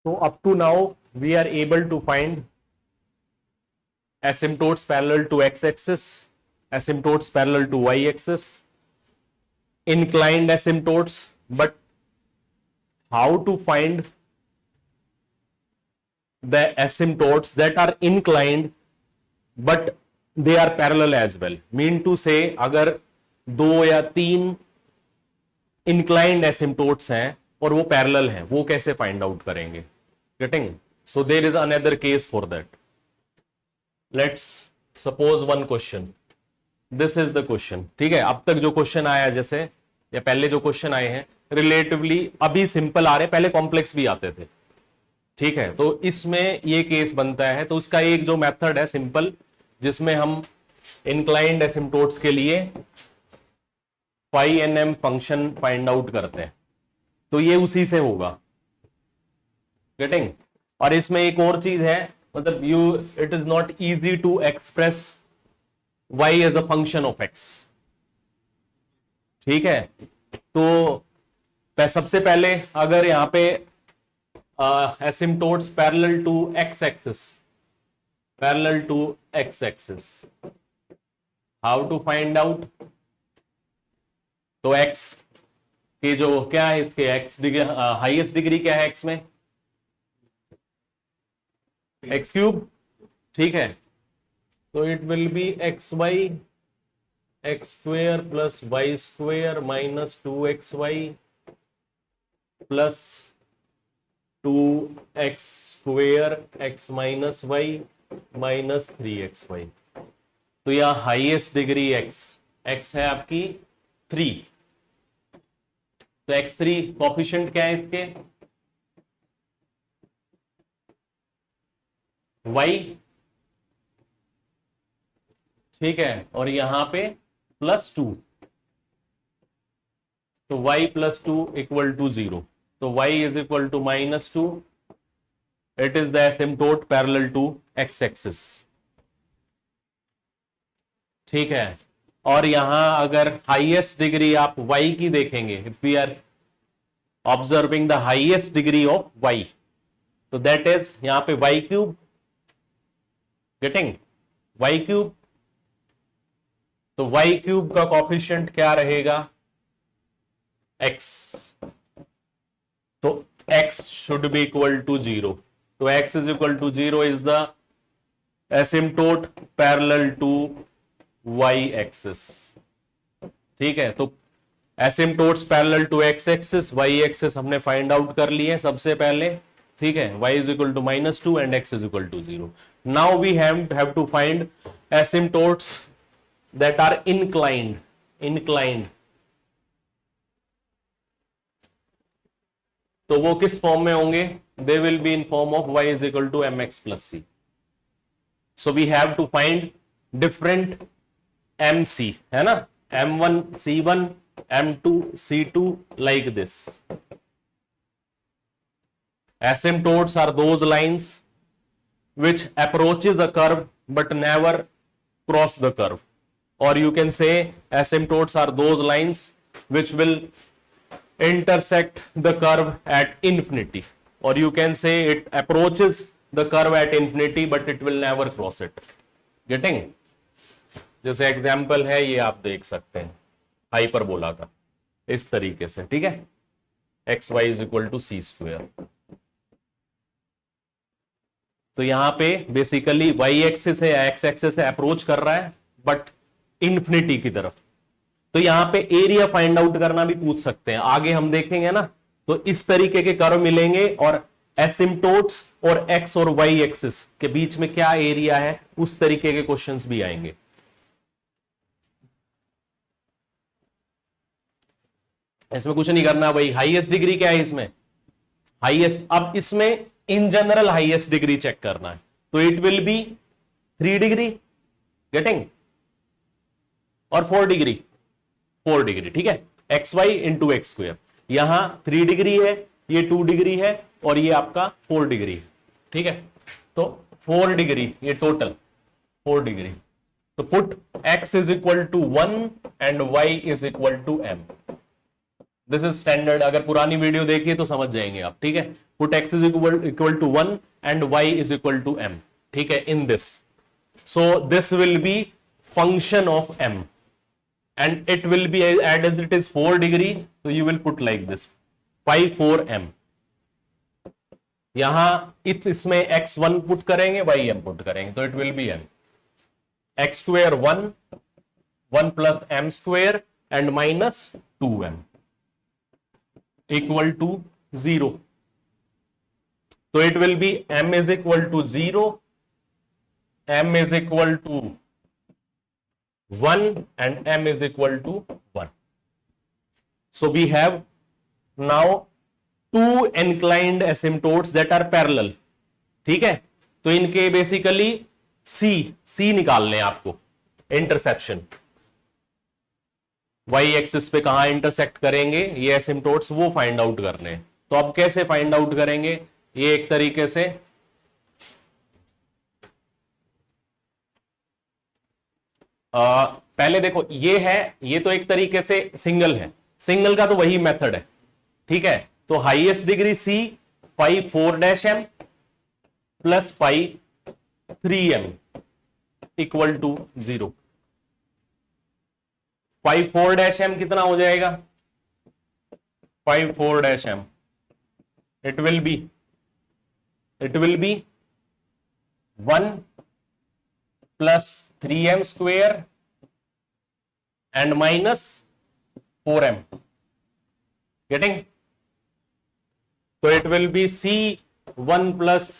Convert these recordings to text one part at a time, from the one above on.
So up to now, we are able to find asymptotes parallel to x-axis, asymptotes parallel to y-axis, inclined asymptotes, but how to find the asymptotes that are inclined but they are parallel as well? Mean to say, अगर दो या तीन inclined asymptotes हैं और वो parallel हैं, वो कैसे फाइंड आउट करेंगे? Getting? So there is another case for that. Let's suppose one question. This is the question. ठीक है, अब तक जो क्वेश्चन आया, जैसे या पहले जो क्वेश्चन आए हैं रिलेटिवली अभी सिंपल आ रहे, पहले कॉम्प्लेक्स भी आते थे. ठीक है, तो इसमें ये केस बनता है. तो उसका एक जो मेथड है सिंपल, जिसमें हम इंक्लाइंड एसिम्प्टोट्स के लिए phi n m function find out करते हैं. तो ये उसी से होगा. गेटिंग? और इसमें एक और चीज है, मतलब it is not easy to express y as a function of x. ठीक है, तो सबसे पहले अगर यहां पे asymptotes parallel to x axis, how to find out? तो x की जो क्या है, इसके x डिग्री, हाईएस्ट डिग्री क्या है x में? x cube. ठीक है, तो it will be x y x square plus y square minus 2xy plus 2x square x minus y minus 3xy. तो यहां हाईएस्ट डिग्री x है आपकी 3. तो x3 कोफिशिएंट क्या है इसके? y. ठीक है, और यहां पे +2. तो y + 2 = 0. तो y is equal to -2. It is the asymptote parallel to x axis. ठीक है, और यहां अगर हाईएस्ट डिग्री आप y की देखेंगे, if we are observing the highest degree of y, तो दैट इज यहां पे y cube. Getting? y cube. तो y क्यूब का कोफिशिएंट क्या रहेगा? x. तो x should be equal to 0. तो x is equal to 0 is the asymptote parallel to y axis. ठीक है, तो asymptotes parallel to x axis, y axis हमने फाइंड आउट कर लिए सबसे पहले. ठीक है, y is equal to -2 and x is equal to 0. Now we have to find asymptotes that are inclined. तो वो किस फॉर्म में होंगे? They will be in form of y is equal to mx plus c. So we have to find different mc, है ना? m1 c1 m2 c2 like this. Asymptotes are those lines which approaches a curve but never cross the curve. Or you can say asymptotes are those lines which will intersect the curve at infinity. Or you can say it approaches the curve at infinity but it will never cross it. Getting? जैसे example है ये, आप देख सकते हैं hyperbola का इस तरीके से. ठीक है, xy is equal to c². तो यहां पे बेसिकली y एक्सिस है या x एक्सिस है, अप्रोच कर रहा है बट इंफिनिटी की तरफ. तो यहां पे एरिया फाइंड आउट करना भी पूछ सकते हैं, आगे हम देखेंगे ना. तो इस तरीके के कर्व मिलेंगे और एसिम्प्टोट्स और x और y एक्सिस के बीच में क्या एरिया है, उस तरीके के क्वेश्चंस भी आएंगे. इसमें कुछ नहीं करना भाई. हाईएस्ट डिग्री क्या है इसमें? हाईएस्ट. अब इसमें in general highest degree check करना है, तो it will be 3 degree. Getting? और 4 डिग्री. ठीक है, xy इंटू एक्स स्क्वेयर. यहां 3 डिग्री है, ये 2 डिग्री है और ये आपका 4 डिग्री है. ठीक है, तो 4 डिग्री, ये टोटल 4 डिग्री. तो put x is equal to 1 and y is equal to m. This is standard, अगर पुरानी वीडियो देखिए तो समझ जाएंगे आप, ठीक है। Put x is equal to 1 and y is equal to m, ठीक है, in this. So this will be function of m and it will be as it is 4 degree, so you will put like this 5 4 m। यहां इसमें x1 put करेंगे, y m put करेंगे, तो it will be m x square 1 plus m square and minus 2m equal to 0। तो it will be m is equal to 0, m is equal to 1 and m is equal to 1. So we have now two inclined asymptotes that are parallel, ठीक है। तो इनके basically C निकालने हैं आपको, interception y axis पे कहां intersect करेंगे ये एसिम्टोट्स, वो फाइंड आउट करने हैं। तो अब कैसे फाइंड आउट करेंगे, ये एक तरीके से पहले देखो, ये तो एक तरीके से सिंगल है, सिंगल का तो वही मेथड है, ठीक है। तो highest degree C 5 4' plus 5 3m equal to 0। 5 4' कितना हो जाएगा, 5 4' it will be 1 plus 3m square and minus 4m, getting. तो it will be C 1 plus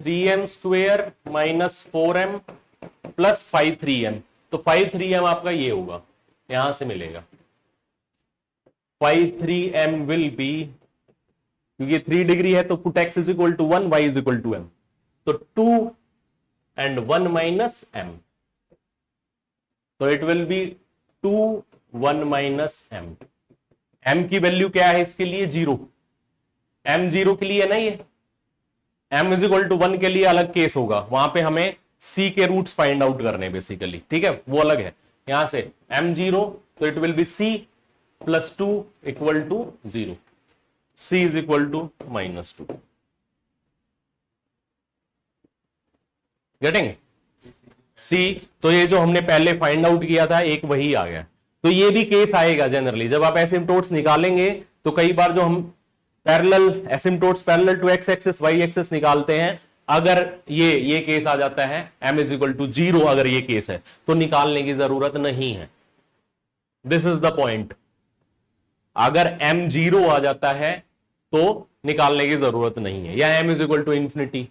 3m square minus 4m plus 5 3m। तो 5 3m आपका ये होगा, यहां से मिलेगा 5 3m विल बी, क्योंकि 3 डिग्री है तो put x is equal to 1 y is equal to m, तो 2 एंड 1 माइनस m, तो it will be 2 1 minus m। m की वैल्यू क्या है इसके लिए, 0, m 0 के लिए है ना ये, m इज इक्वल टू 1 के लिए अलग केस होगा, वहां पे हमें c के रूट्स फाइंड आउट करने बेसिकली, ठीक है, वो अलग है। यहां से m 0, तो it will be c plus 2 equal to 0, c is equal to minus 2, getting. C, तो ये जो हमने पहले फाइंड आउट किया था एक वही आ गया। तो ये भी केस आएगा जनरली, जब आप एसिम्टोट्स निकालेंगे तो कई बार जो हम parallel asymptotes parallel to x axis y axis निकालते हैं, अगर ये केस आ जाता है m इज इक्वल टू 0, अगर ये केस है तो निकालने की जरूरत नहीं है। दिस इज द पॉइंट, अगर m 0 आ जाता है तो निकालने की जरूरत नहीं है, या m is equal to infinity,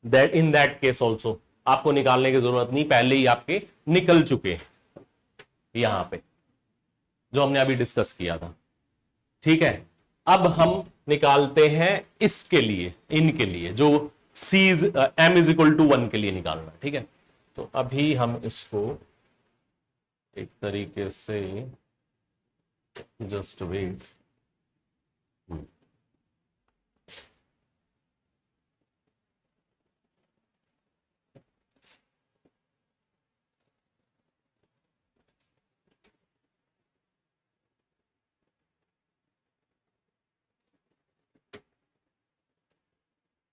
that in that case also आपको निकालने की जरूरत नहीं, पहले ही आपके निकल चुके यहां पे जो हमने अभी डिस्कस किया था, ठीक है। अब हम निकालते हैं इसके लिए, इनके लिए जो m इज इक्वल टू 1 के लिए निकालना, ठीक है। तो अभी हम इसको एक तरीके से जस्ट वेट,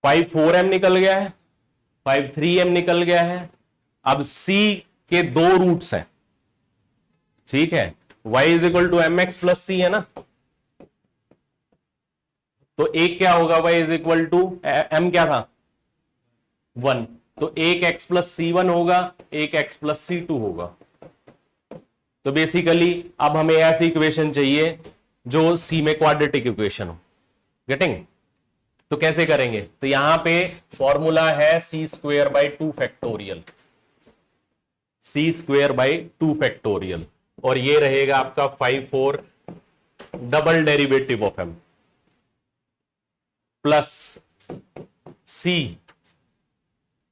फाइव 4m निकल गया है, 5 3m निकल गया है। अब c के दो रूट्स हैं, ठीक है, y is equal to M X plus C है ना, तो एक क्या होगा, y is equal to m क्या था 1, तो एक x प्लस c1 होगा, एक x प्लस c2 होगा। तो बेसिकली अब हमें ऐसी इक्वेशन चाहिए जो c में क्वाड्रेटिक इक्वेशन हो, गेटिंग। तो कैसे करेंगे, तो यहां पे फॉर्मूला है C square by 2 factorial, C square by 2 factorial, और ये रहेगा आपका 5 4 double derivative of m plus c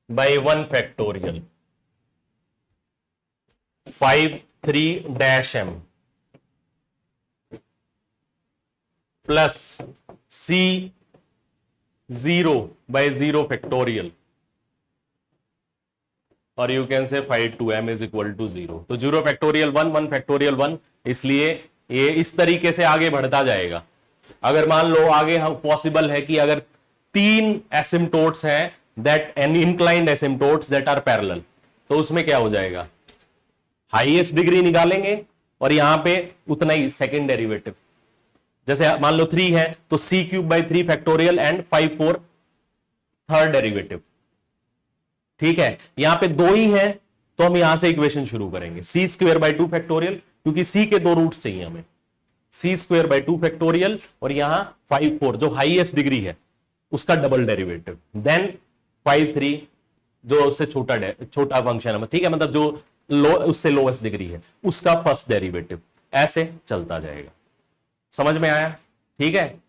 by 1 factorial 5 3 dash m plus c 0 by 0 factorial, और you can say 5 2m is equal to 0। तो 0 फैक्टोरियल 1 1 फैक्टोरियल 1, इसलिए ये इस तरीके से आगे बढ़ता जाएगा। अगर मान लो आगे हम पॉसिबल है कि अगर 3 एसिम्टोट्स हैं that an inclined asymptotes that are parallel, तो उसमें क्या हो जाएगा, हाईएस्ट डिग्री निकालेंगे और यहां पे उतना ही सेकेंड डेरिवेटिव। जैसे मान लो 3 है तो c³/3 factorial and 5 4 third derivative. ठीक है, यहां पे 2 ही है तो हम यहां से इक्वेशन शुरू करेंगे, c²/2 फैक्टोरियल, क्योंकि c के 2 रूट्स चाहिए हमें, c²/2 फैक्टोरियल और यहां 5 4 जो हाईएस्ट डिग्री है उसका डबल डेरिवेटिव, देन 5 3 जो उससे छोटा फंक्शन है, ठीक है, मतलब जो उससे लोएस्ट डिग्री है उसका फर्स्ट डेरिवेटिव, ऐसे चलता जाएगा। समझ में आया? ठीक है।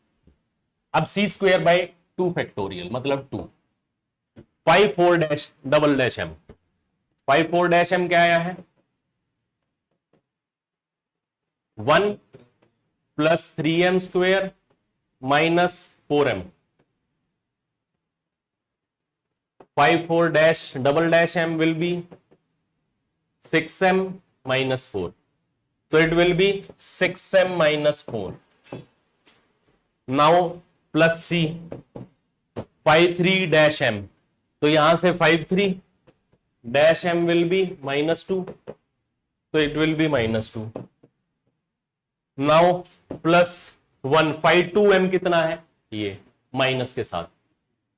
अब c²/2 फैक्टोरियल मतलब 2, 5 4 dash double dash m, 5 4 dash m क्या आया है, 1 + 3m² - 4m, 5 4 dash double dash m will be 6m - 4, so it will be 6m - 4. now plus c 5 3 dash m, तो यहां से 5 3 dash m will be -2, so it will be -2. now plus 1 5 2m कितना है, ये minus के साथ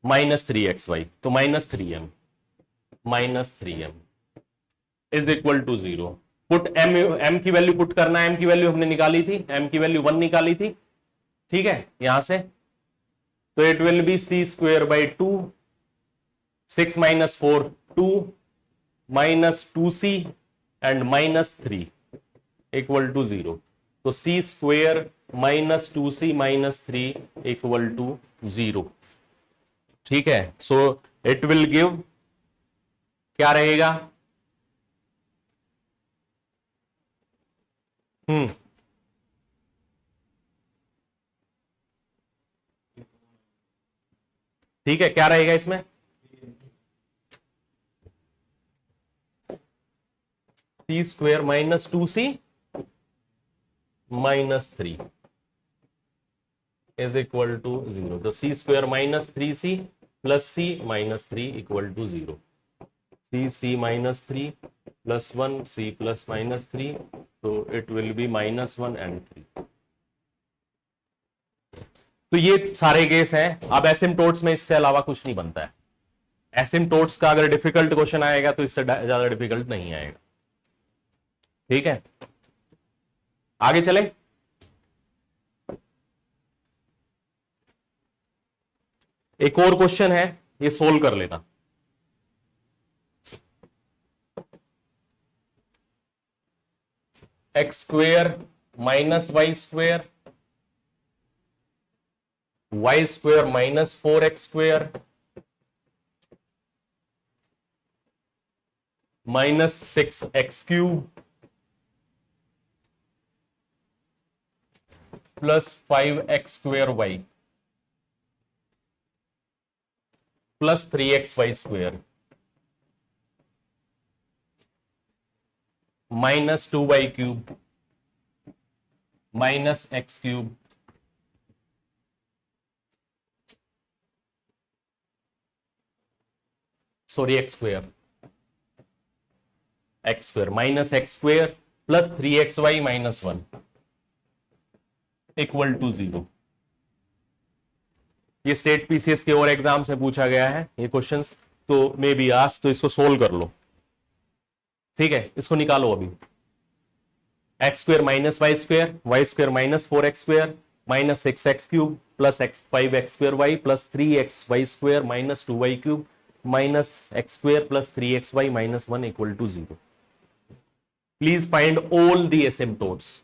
-3xy, तो -3m is equal to 0। Put m की वैल्यू पुट करना है, m की वैल्यू हमने निकाली थी, m की वैल्यू 1 निकाली थी, ठीक है, यहां से, तो it will be c²/2, 6 - 4 2 -2c and -3 equal to 0, तो c² - 2c - 3 इक्वल टू 0। ठीक है, सो इट विल गिव क्या रहेगा, ठीक है, क्या रहेगा इसमें, c² - 2c - 3 is equal to 0, तो c² - 3c plus c - 3 equal to 0, c -3 plus 1 c plus -3, तो इट विल बी -1 एंड 3। तो ये सारे केस हैं। अब एसिम्टोट्स में इससे अलावा कुछ नहीं बनता है। एसिम्टोट्स का अगर डिफिकल्ट क्वेश्चन आएगा तो इससे ज्यादा डिफिकल्ट नहीं आएगा। ठीक है, आगे चले। एक और क्वेश्चन है, ये सोल्व कर लेना। x² - y² y² - 4x² -6x³ plus 5x² plus 3xy² -2y³ -x³ sorry x² -x² plus 3xy -1 equal to 0। ये स्टेट पीसीएस के और एग्जाम से पूछा गया है ये क्वेश्चंस, तो मे बी आज, तो इसको सोल्व कर लो। ठीक है, इसको निकालो अभी। x² - y² y² - 4x² -6x³ plus 5x² plus 3xy² -2y³ -x² plus 3xy -1 equal to 0। Please find all the asymptotes.